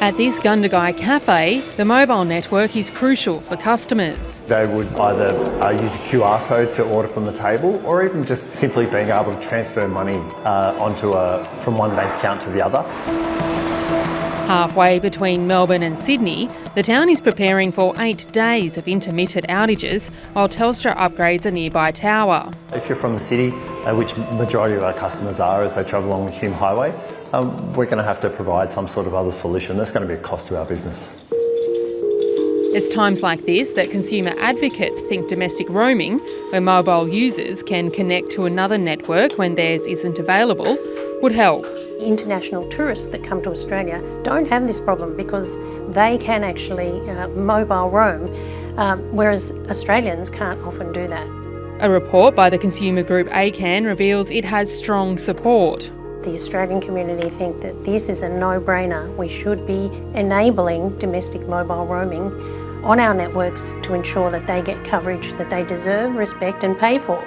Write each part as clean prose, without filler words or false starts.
At this Gundagai cafe, the mobile network is crucial for customers. They would either use a QR code to order from the table, or even just simply being able to transfer money from one bank account to the other. Halfway between Melbourne and Sydney, the town is preparing for 8 days of intermittent outages while Telstra upgrades a nearby tower. If you're from the city, which majority of our customers are as they travel along the Hume Highway, we're going to have to provide some sort of other solution. That's going to be a cost to our business. It's times like this that consumer advocates think domestic roaming, where mobile users can connect to another network when theirs isn't available, would help. International tourists that come to Australia don't have this problem because they can actually mobile roam, whereas Australians can't often do that. A report by the consumer group ACCAN reveals it has strong support. The Australian community think that this is a no-brainer. We should be enabling domestic mobile roaming on our networks to ensure that they get coverage that they deserve, respect and pay for.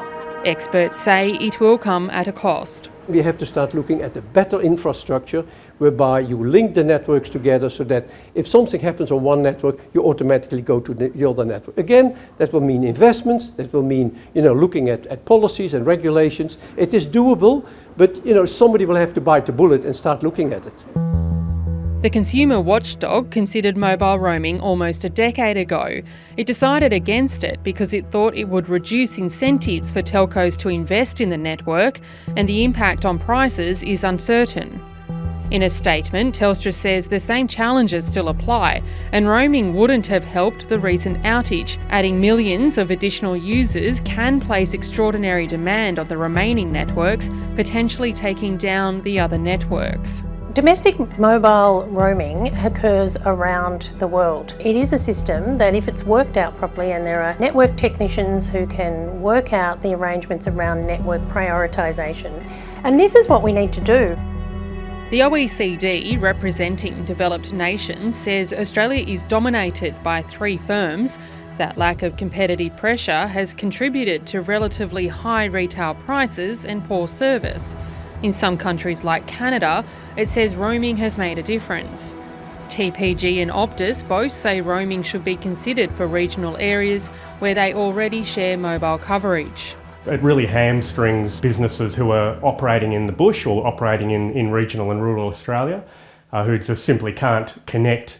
Experts say it will come at a cost. We have to start looking at a better infrastructure whereby you link the networks together so that if something happens on one network, you automatically go to the other network. Again, that will mean investments, that will mean looking at policies and regulations. It is doable, but somebody will have to bite the bullet and start looking at it. The consumer watchdog considered mobile roaming almost a decade ago. It decided against it because it thought it would reduce incentives for telcos to invest in the network, and the impact on prices is uncertain. In a statement, Telstra says the same challenges still apply, and roaming wouldn't have helped the recent outage. Adding millions of additional users can place extraordinary demand on the remaining networks, potentially taking down the other networks. Domestic mobile roaming occurs around the world. It is a system that, if it's worked out properly, and there are network technicians who can work out the arrangements around network prioritisation, and this is what we need to do. The OECD, representing developed nations, says Australia is dominated by 3 firms. That lack of competitive pressure has contributed to relatively high retail prices and poor service. In some countries like Canada, it says roaming has made a difference. TPG and Optus both say roaming should be considered for regional areas where they already share mobile coverage. It really hamstrings businesses who are operating in the bush or operating in regional and rural Australia, who just simply can't connect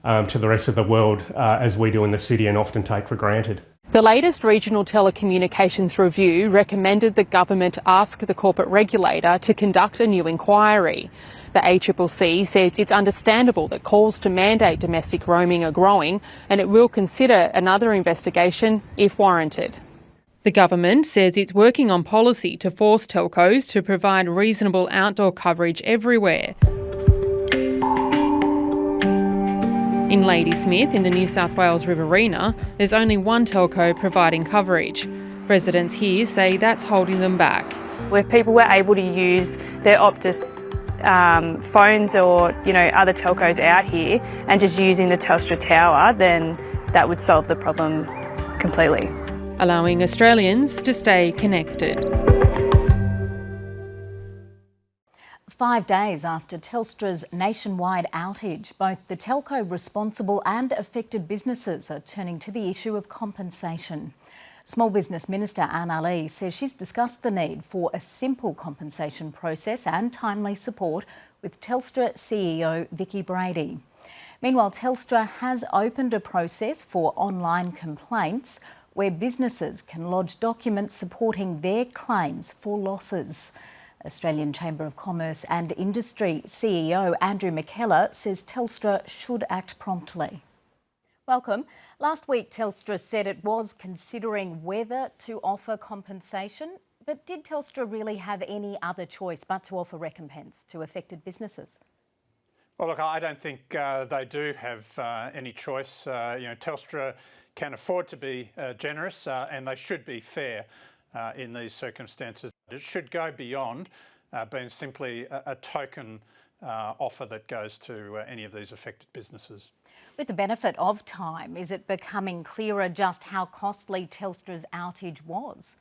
to the rest of the world as we do in the city and often take for granted. The latest regional telecommunications review recommended the government ask the corporate regulator to conduct a new inquiry. The ACCC says it's understandable that calls to mandate domestic roaming are growing, and it will consider another investigation if warranted. The government says it's working on policy to force telcos to provide reasonable outdoor coverage everywhere. In Ladysmith, in the New South Wales Riverina, there's only one telco providing coverage. Residents here say that's holding them back. If people were able to use their Optus phones or other telcos out here and just using the Telstra tower, then that would solve the problem completely. Allowing Australians to stay connected. 5 days after Telstra's nationwide outage, both the telco responsible and affected businesses are turning to the issue of compensation. Small Business Minister analyst says she's discussed the need for a simple compensation process and timely support with Telstra CEO Vicki Brady. Meanwhile, Telstra has opened a process for online complaints where businesses can lodge documents supporting their claims for losses. Australian Chamber of Commerce and Industry CEO Andrew McKellar says Telstra should act promptly. Welcome. Last week, Telstra said it was considering whether to offer compensation, but did Telstra really have any other choice but to offer recompense to affected businesses? Well, look, I don't think they do have any choice. Telstra can afford to be generous and they should be fair in these circumstances. It should go beyond being simply a token offer that goes to any of these affected businesses. With the benefit of time, is it becoming clearer just how costly Telstra's outage was?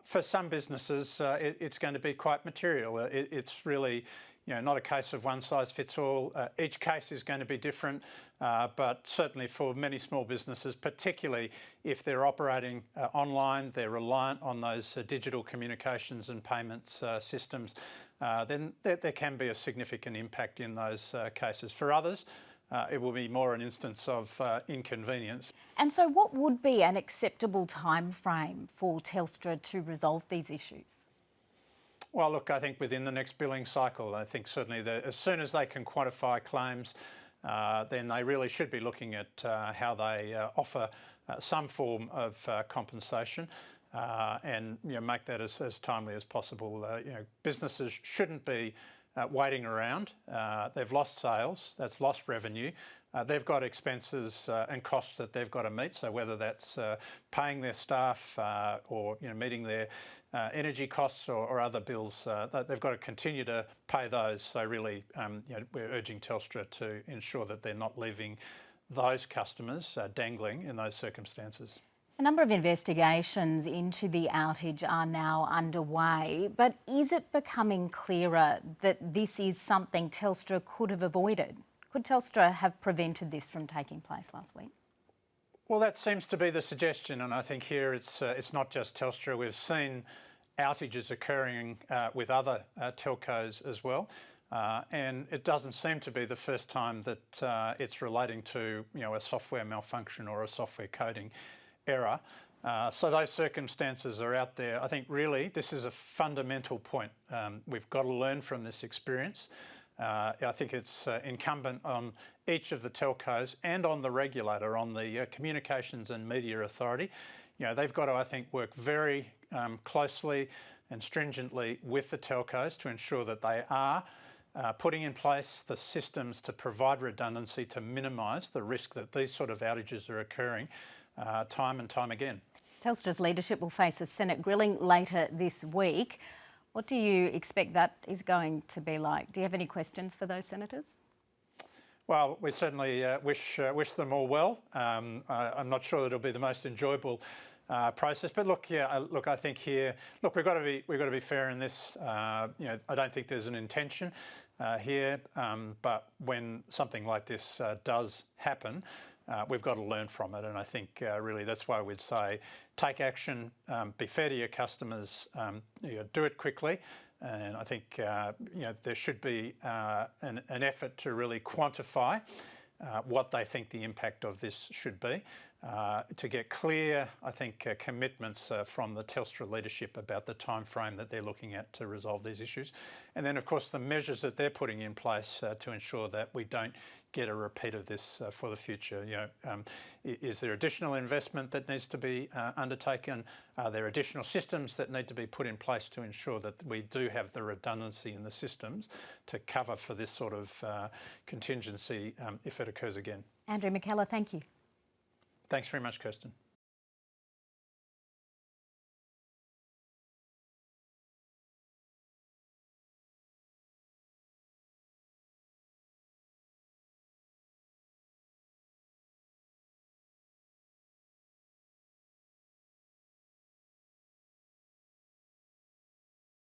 For some businesses, it's going to be quite material. It's really, not a case of one size fits all. Each case is going to be different, but certainly for many small businesses, particularly if they're operating online, they're reliant on those digital communications and payments systems, then there can be a significant impact in those cases. For others, it will be more an instance of inconvenience. And so what would be an acceptable time frame for Telstra to resolve these issues? Well, look, I think within the next billing cycle, I think certainly as soon as they can quantify claims, then they really should be looking at how they offer some form of compensation and make that as timely as possible. Businesses shouldn't be waiting around. They've lost sales, that's lost revenue. They've got expenses and costs that they've got to meet. So whether that's paying their staff or meeting their energy costs or other bills, they've got to continue to pay those. So really, we're urging Telstra to ensure that they're not leaving those customers dangling in those circumstances. A number of investigations into the outage are now underway, but is it becoming clearer that this is something Telstra could have avoided? Could Telstra have prevented this from taking place last week? Well, that seems to be the suggestion, and I think here it's not just Telstra. We've seen outages occurring with other telcos as well. And it doesn't seem to be the first time that it's relating to a software malfunction or a software coding error. So those circumstances are out there. I think really this is a fundamental point. We've got to learn from this experience. I think it's incumbent on each of the telcos and on the regulator, on the Communications and Media Authority. They've got to, I think, work very closely and stringently with the telcos to ensure that they are putting in place the systems to provide redundancy to minimise the risk that these sort of outages are occurring time and time again. Telstra's leadership will face a Senate grilling later this week. What do you expect that is going to be like? Do you have any questions for those senators? Well, we certainly wish them all well. I'm not sure that it'll be the most enjoyable process, but look, I think here, we've got to be fair in this. I don't think there's an intention here, but when something like this does happen, we've got to learn from it, and I think really that's why we'd say take action, be fair to your customers, do it quickly, and I think there should be an effort to really quantify what they think the impact of this should be, to get clear, I think, commitments from the Telstra leadership about the time frame that they're looking at to resolve these issues. And then, of course, the measures that they're putting in place to ensure that we don't get a repeat of this for the future. Is there additional investment that needs to be undertaken? Are there additional systems that need to be put in place to ensure that we do have the redundancy in the systems to cover for this sort of contingency if it occurs again? Andrew McKellar, thank you. Thanks very much, Kirsten.